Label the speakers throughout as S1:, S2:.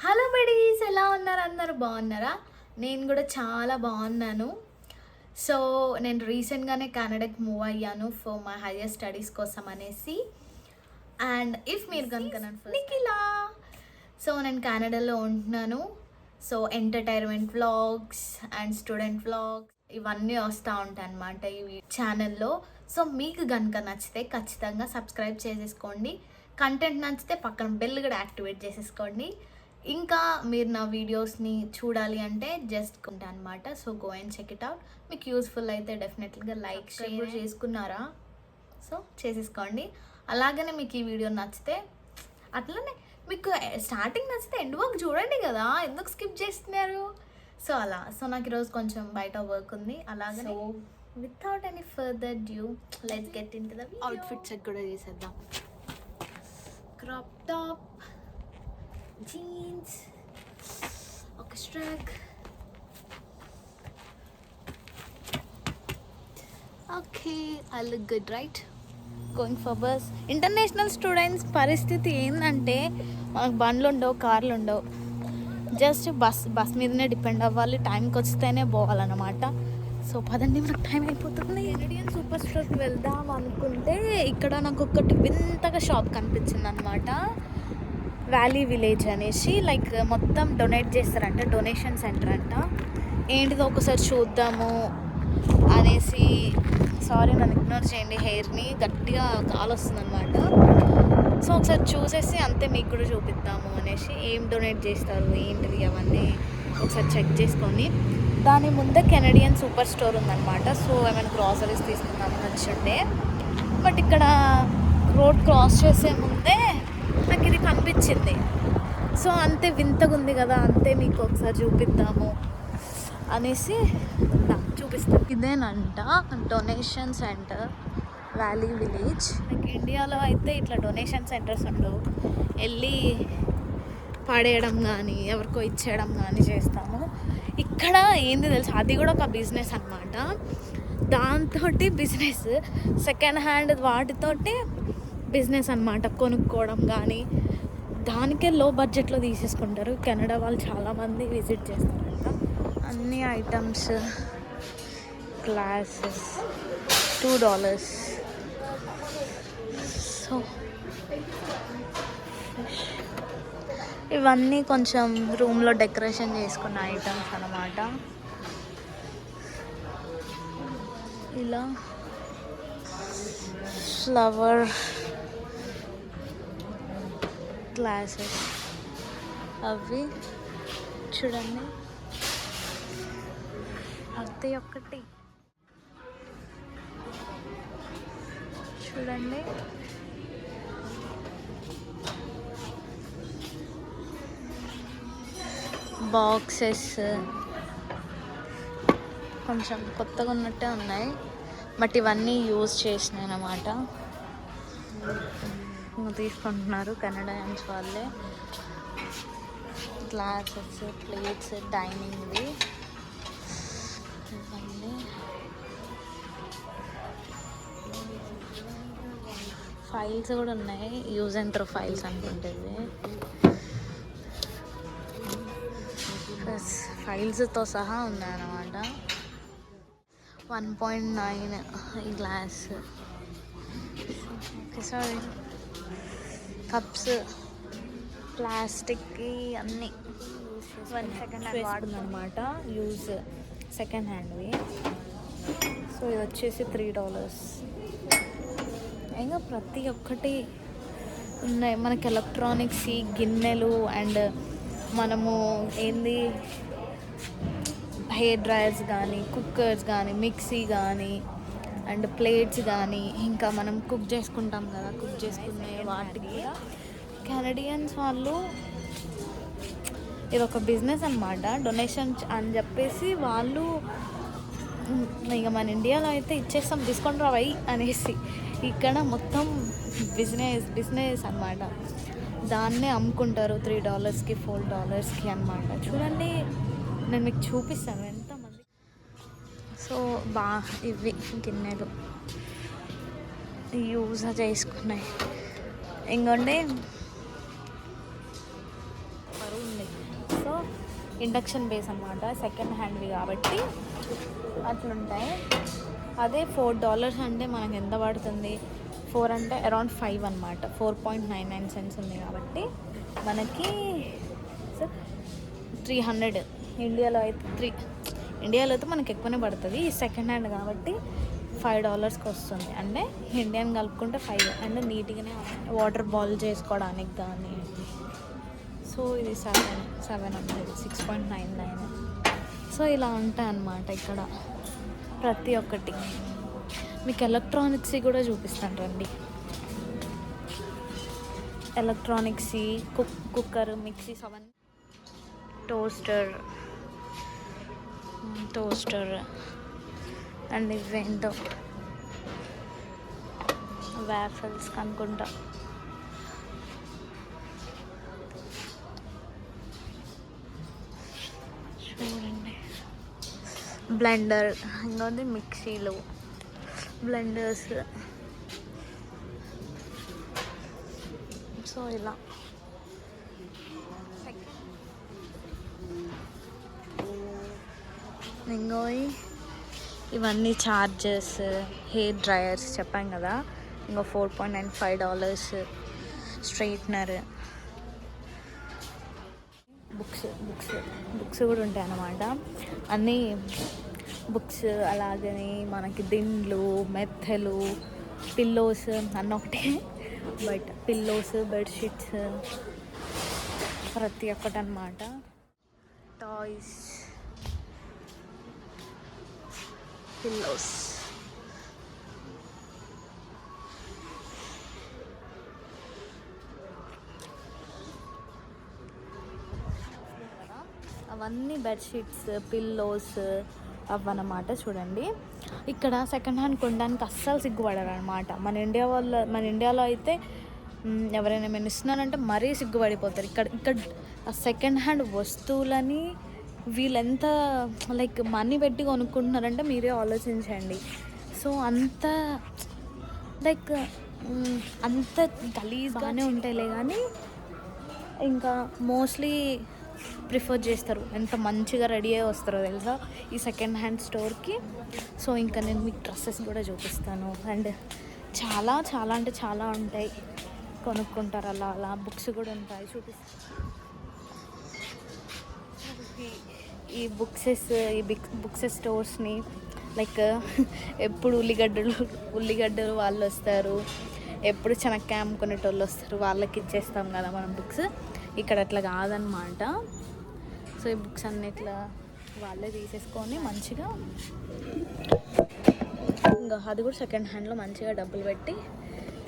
S1: Hello buddies, ఎలా ఉన్నారు? అందరు బాగున్నారా? నేను కూడా చాలా బాగున్నాను. సో నేను రీసెంట్గానే కెనడాకి మూవ్ అయ్యాను ఫర్ మై హైయర్ స్టడీస్ కోసం అనేసి. అండ్ ఇఫ్ మీరు కనుక నిఖిలా, సో నేను కెనడాలో ఉంటున్నాను. So entertainment vlogs and student vlogs ఇవన్నీ వస్తూ ఉంటాయి అన్నమాట ఈ ఛానల్లో. సో మీకు కనుక నచ్చితే ఖచ్చితంగా సబ్స్క్రైబ్ చేసేసుకోండి. కంటెంట్ నచ్చితే పక్కన బెల్ కూడా యాక్టివేట్ చేసేసుకోండి. ఇంకా మీరు నా వీడియోస్ని చూడాలి అంటే జస్ట్ కొంటా అనమాట. So go and check it out. మీకు యూస్ఫుల్ అయితే డెఫినెట్లీగా లైక్ షేర్ చేసుకున్నారా, సో చేసేసుకోండి. అలాగనే మీకు ఈ వీడియో నచ్చితే, అట్లనే మీకు స్టార్టింగ్ నచ్చితే ఎండ్ వర్క్ చూడండి కదా, ఎందుకు స్కిప్ చేస్తున్నారు? సో అలా. సో నాకు ఈరోజు కొంచెం బయట వర్క్ ఉంది. అలాగనే without any further due let's get in to the outfit check కూడా చేసేద్దాం. క్రాప్ టాప్, జీన్స్, ఒక స్ట్రాక్. Okay, I look good right? Going for bus. International students పరిస్థితి ఏంటంటే మనకు బండ్లు ఉండవు, కార్లు ఉండవు, జస్ట్ బస్ మీదనే డిపెండ్ అవ్వాలి. టైంకి వస్తేనే పోవాలన్నమాట. సో పదండి, మనకు టైం అయిపోతుంది. కెనడియన్ సూపర్ స్టోర్కి వెళ్దాం అనుకుంటే ఇక్కడ నాకు ఒకటి వింతగా షాప్ కనిపించింది అనమాట. వ్యాలీ విలేజ్ అనేసి, లైక్ మొత్తం డొనేట్ చేస్తారంట, డొనేషన్ సెంటర్ అంట. ఏంటిదో ఒకసారి చూద్దాము అనేసి. సారీ, నన్ను ఇగ్నోర్ చేయండి, హెయిర్ని గట్టిగా కాలు వస్తుంది అనమాట. సో ఒకసారి చూసేసి అంతే మీకు కూడా చూపిద్దాము అనేసి. ఏం డొనేట్ చేస్తారు ఏంటివి అవన్నీ ఒకసారి చెక్ చేసుకొని. దాని ముందే కెనడియన్ సూపర్ స్టోర్ ఉందన్నమాట. సో ఏమైనా గ్రాసరీస్ తీసుకుందామని వచ్చిండే, బట్ ఇక్కడ రోడ్ క్రాస్ చేసే ముందే నాకు ఇది కనిపించింది. సో అంతే వింతగా ఉంది కదా, అంతే మీకు ఒకసారి చూపిద్దాము అనేసి చూపిస్తాను. ఇదేనంట donation centre, valley village. Like ఇండియాలో అయితే ఇట్లా డొనేషన్ సెంటర్స్ ఉండవు, వెళ్ళి పడేయడం కానీ ఎవరికో ఇచ్చేయడం కానీ చేస్తాము. ఇక్కడ ఏంది తెలుసు, అది కూడా ఒక బిజినెస్ అనమాట. దాంతో బిజినెస్, సెకండ్ హ్యాండ్ వాటితోటి బిజినెస్ అనమాట. కొనుక్కోవడం కానీ దానికే లో బడ్జెట్లో తీసేసుకుంటారు. కెనడా వాళ్ళు చాలామంది విజిట్ చేస్తారంట. అన్ని ఐటమ్స్, గ్లాసెస్ $2. సో ఇవన్నీ కొంచెం రూమ్లో డెకరేషన్ చేసుకున్న ఐటమ్స్ అన్నమాట. ఇలా ఫ్లవర్ గ్లాసెస్ అవి చూడండి, ప్రతి ఒక్కటి చూడండి. బాక్సెస్ కొంచెం కొత్తగా ఉన్నట్టే ఉన్నాయి, బట్ ఇవన్నీ యూజ్ చేసినాయి అన్నమాట. తీసుకుంటున్నారు కెనడియన్స్ వాళ్ళే. గ్లాసెస్, ప్లేట్స్, డైనింగ్వి ఇవన్నీ. ఫైల్స్ కూడా ఉన్నాయి, యూజ్ అండ్ త్రో ఫైల్స్ అనుకుంటేవి. ఫైల్స్తో సహా ఉన్నాయన్నమాట. 1.9 ఈ గ్లాస్. Okay, sorry. కప్స్, ప్లాస్టిక్కి అన్నీ. 1 సెకండ్ హ్యాండ్ వాడుందనమాట, యూజ్ సెకండ్ హ్యాండ్వి. సో ఇది వచ్చేసి $3. ఇంకా ప్రతి ఒక్కటి ఉన్నాయి మనకి. ఎలక్ట్రానిక్స్, గిన్నెలు, అండ్ మనము ఏంది హెయిర్ డ్రైయర్స్ కానీ, కుక్కర్స్ కానీ, మిక్సీ కానీ, అండ్ ప్లేట్స్ కానీ, ఇంకా మనం కుక్ చేసుకుంటాం కదా, కుక్ చేసుకునే వాటికి కూడా కెనడియన్స్ వాళ్ళు ఇది ఒక బిజినెస్ అనమాట. డొనేషన్ అని చెప్పేసి వాళ్ళు, ఇక మన ఇండియాలో అయితే ఇచ్చేస్తాం డిస్కౌంట్ రావయి అనేసి, ఇక్కడ మొత్తం బిజినెస్ అనమాట. దాన్నే అమ్ముకుంటారు $3కి, $4కి అనమాట. చూడండి, నేను మీకు చూపిస్తాను ఎంతమంది. సో ఇవి గిన్నెలు యూజ్ చేసుకున్నాయి. ఇంకోండి బరువు ఉంది. ఇండక్షన్ బేస్ అనమాట, సెకండ్ హ్యాండ్వి కాబట్టి అట్లుంటాయి. అదే $4 అంటే మనకు ఎంత పడుతుంది, 4 అంటే అరౌండ్ 5 అనమాట, 4.99 cents ఉంది కాబట్టి మనకి 300. ఇండియాలో అయితే మనకి ఎక్కువనే పడుతుంది. ఈ సెకండ్ హ్యాండ్ కాబట్టి $5కి వస్తుంది. అంటే ఇండియన్ కలుపుకుంటే 5 అండ్ నీట్గానే వాటర్ బాయిల్ చేసుకోవడానికి కానీ. సో ఇది 700, 6.99. సో ఇలా ఉంటాయి అన్నమాట ఇక్కడ ప్రతి ఒక్కటి. మీకు ఎలక్ట్రానిక్స్ కూడా చూపిస్తాను రండి. ఎలక్ట్రానిక్స్, కుక్కర్, మిక్సీ, అవన్నీ, టోస్టర్ అండ్ ఇవేంటో వాఫల్స్ అనుకుంటా. చూడండి, బ్లెండర్, ఇంకోది మిక్సీలు, బ్లెండర్స్. సో ఇలా ఇంకోవి ఇవన్నీ చార్జర్స్, హెయిర్ డ్రయర్స్ చెప్పాం కదా, ఇంకో $4.95. స్ట్రైట్నర్, బుక్స్ కూడా ఉంటాయి అన్నమాట. అన్నీ బుక్స్, అలాగే మనకి దిండ్లు, మెత్తలు, పిల్లోస్ అన్నీ ఒకటే, బట్ పిల్లోస్, బెడ్షీట్స్ ప్రతి ఒక్కటి అన్నమాట. Toys, pillows. అవన్నీ బెడ్షీట్స్, పిల్లోస్ అవన్నమాట. చూడండి, ఇక్కడ సెకండ్ హ్యాండ్ కొనడానికి అస్సలు సిగ్గుపడరు అనమాట. మన ఇండియాలో అయితే ఎవరైనా ఏమైనా ఇస్తున్నారంటే మరీ సిగ్గుపడిపోతారు. ఇక్కడ ఆ సెకండ్ హ్యాండ్ వస్తువులని వీళ్ళెంత లైక్ మనీ పెట్టి కొనుక్కుంటున్నారంటే మీరే ఆలోచించండి. సో అంత లైక్ అంత గలీజ్గానే ఉంటాయిలే కానీ ఇంకా మోస్ట్లీ ప్రిఫర్ చేస్తారు. ఎంత మంచిగా రెడీ అయ్యి వస్తారో తెలుసా ఈ సెకండ్ హ్యాండ్ స్టోర్కి. సో ఇంకా నేను మీకు డ్రెస్సెస్ కూడా చూపిస్తాను. అండ్ చాలా చాలా అంటే చాలా ఉంటాయి, కొనుక్కుంటారు. అలా బుక్స్ కూడా ఉంటాయి, చూపిస్తాను. ఈ బుక్సెస్ స్టోర్స్ని లైక్ ఎప్పుడు ఉల్లిగడ్డలు వాళ్ళు వస్తారు, ఎప్పుడు చెనక్కాయ అమ్ముకునేటోళ్ళు వస్తారు, వాళ్ళకి ఇచ్చేస్తాం కదా మనం బుక్స్. ఇక్కడ అట్లా కాదనమాట. సో ఈ బుక్స్ అన్నిట్లా వాళ్ళే తీసేసుకొని మంచిగా, ఇంకా అది కూడా సెకండ్ హ్యాండ్లో మంచిగా డబ్బులు పెట్టి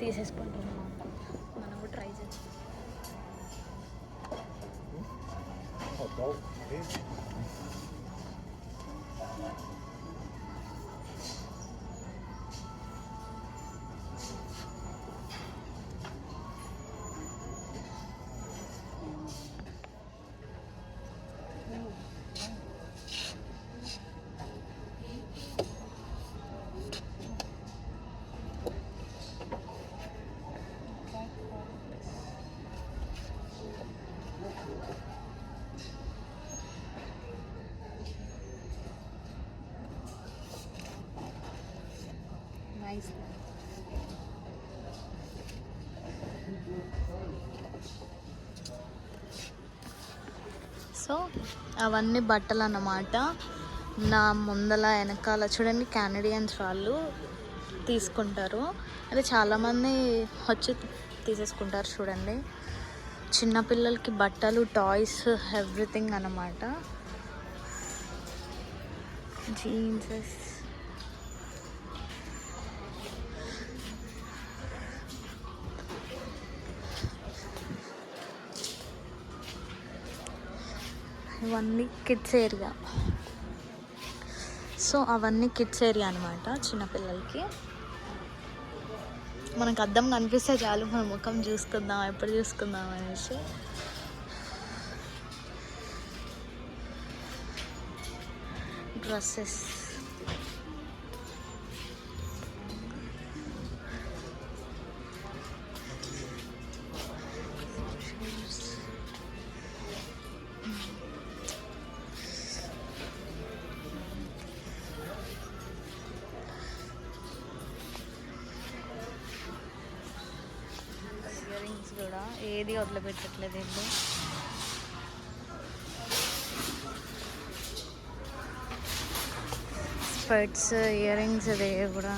S1: తీసేసుకుంటాం అనమాట. మనం కూడా ట్రై చేస్తాం. సో అవన్నీ బట్టలు అన్నమాట. నా ముందల వెనకాల చూడండి, కెనడియన్స్ వాళ్ళు తీసుకుంటారు. అంటే చాలామంది వచ్చి తీసేసుకుంటారు. చూడండి, చిన్నపిల్లలకి బట్టలు, టాయ్స్, ఎవ్రీథింగ్ అన్నమాట. జీన్సెస్, ఇవన్నీ కిడ్స్ ఏరియా. సో అవన్నీ కిడ్స్ ఏరియా అనమాట, చిన్నపిల్లలకి. మనకు అద్దం కనిపిస్తే చాలు, మన ముఖం చూసుకుందాం, ఎప్పుడు చూసుకుందాం అనేసి. డ్రెస్సెస్, ఏది వదిలిపెట్టట్లేదు వీళ్ళు. స్పెట్స్, ఇయర్ రింగ్స్ అదే కూడా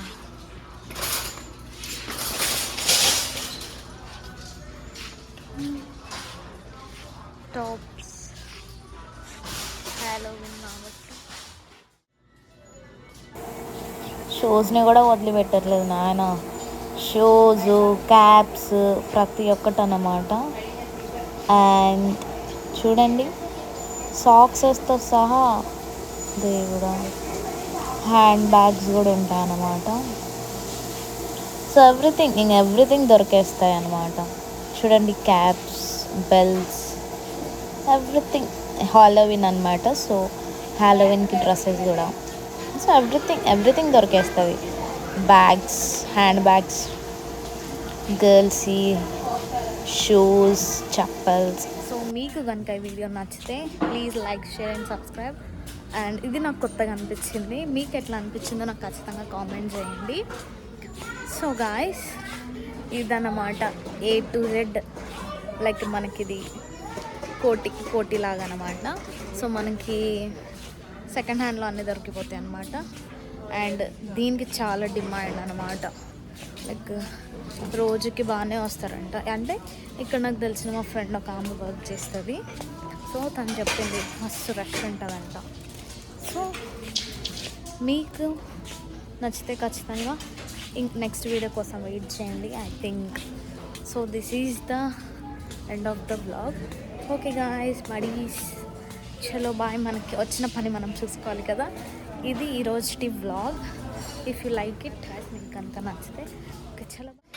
S1: టాప్స్ హ్యాలోవిన్ కాబట్టి షూస్ని కూడా వదిలిపెట్టట్లేదు నాయన. షూస్, క్యాప్స్ ప్రతి ఒక్కటి అన్నమాట. అండ్ చూడండి సాక్సెస్తో సహా దేవుడా హ్యాండ్ బ్యాగ్స్ కూడా ఉంటాయన్నమాట. సో ఎవ్రీథింగ్ దొరికేస్తాయి అన్నమాట. చూడండి క్యాప్స్, బెల్ట్స్, ఎవ్రీథింగ్ హాలోవిన్ అనమాట. సో హాలోవిన్కి డ్రెస్సెస్ కూడా. సో ఎవ్రీథింగ్ దొరికేస్తుంది. Bags, hand bags, girls, shoes, chappals. So మీకు కనుక ఈ వీడియో నచ్చితే please like, share and subscribe. And ఇది నాకు కొత్తగా అనిపించింది, మీకు ఎట్లా అనిపించిందో నాకు ఖచ్చితంగా కామెంట్ చేయండి. సో గాయ్స్ ఇదన్నమాట A to Z. లైక్ మనకిది కోటి లాగా అనమాట. సో మనకి సెకండ్ హ్యాండ్లో అన్నీ దొరికిపోతాయి అన్నమాట. అండ్ దీనికి చాలా డిమాండ్ అనమాట. లైక్ రోజుకి బాగానే వస్తారంట. అంటే ఇక్కడ నాకు తెలిసిన మా ఫ్రెండ్ ఒక ఆమె వర్క్ చేస్తుంది. సో తను చెప్పింది మస్తు రష్ ఉంటుందంట. సో మీకు నచ్చితే ఖచ్చితంగా నెక్స్ట్ వీడియో కోసం వెయిట్ చేయండి. I think so this is the end of the vlog. Okay guys, buddies, చలో బాయ్. మనకి వచ్చిన పని మనం చూసుకోవాలి కదా. ఇది ఈరోజు vlog. If you like it guys, మీకు కనుక నచ్చితే ఓకే చలో bye.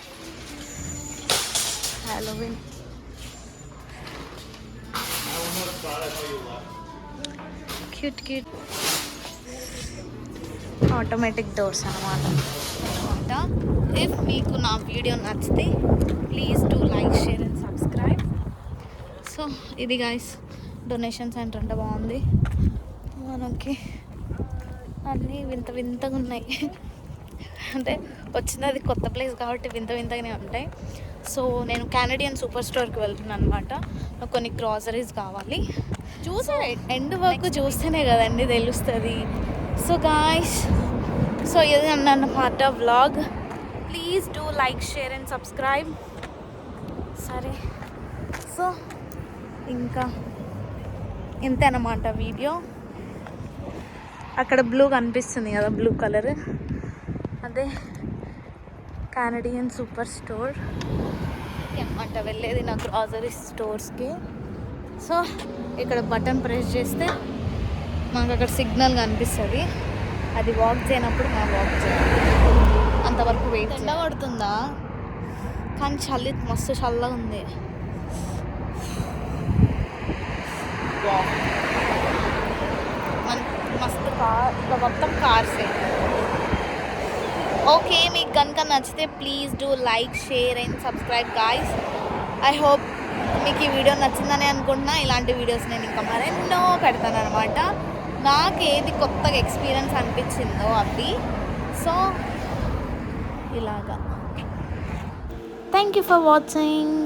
S1: Halloween cute automatic doors అనమాట. ఇఫ్ మీకు నా వీడియో నచ్చితే please do like, share and subscribe. So ఇది గాయస్ డొనేషన్ సెంటర్ అంటే బాగుంది. మనకి అన్నీ వింతగా ఉన్నాయి. అంటే వచ్చినది కొత్త ప్లేస్ కాబట్టి వింతగానే ఉంటాయి. సో నేను కెనడియన్ సూపర్ స్టోర్కి వెళ్తున్నాను అనమాట. నాకు కొన్ని గ్రాసరీస్ కావాలి. ఎండ్ వరకు చూస్తేనే కదండి తెలుస్తుంది. సో గాయ్స్, సో ఇది అన్న part of vlog. Please do like, share and subscribe. సరే, సో ఇంకా ఇంతే అన్నమాట వీడియో. అక్కడ బ్లూ కనిపిస్తుంది కదా, బ్లూ కలర్, అదే కెనడియన్ సూపర్ స్టోర్ అన్నమాట. వెళ్ళేది నా గ్రాసరీ స్టోర్స్కి. సో ఇక్కడ బటన్ ప్రెస్ చేస్తే మాకు అక్కడ సిగ్నల్ కనిపిస్తుంది. అది వాక్ చేయనప్పుడు మనం వాక్ చేయాలి. అంతవరకు వెయిట్. ఎండ పడుతుందా కానీ చలి మస్తు చల్లగా ఉంది. మస్తు మొత్తం కార్సే. ఓకే, మీకు కనుక నచ్చితే please do like, share and subscribe guys. I hope మీకు ఈ వీడియో నచ్చిందని అనుకుంటున్నా. ఇలాంటి వీడియోస్ నేను ఇంకా మరెన్నో పెడతాను అనమాట. నాకు ఏది కొత్తగా ఎక్స్పీరియన్స్ అనిపించిందో అవి. సో ఇలాగా. Thank you for watching.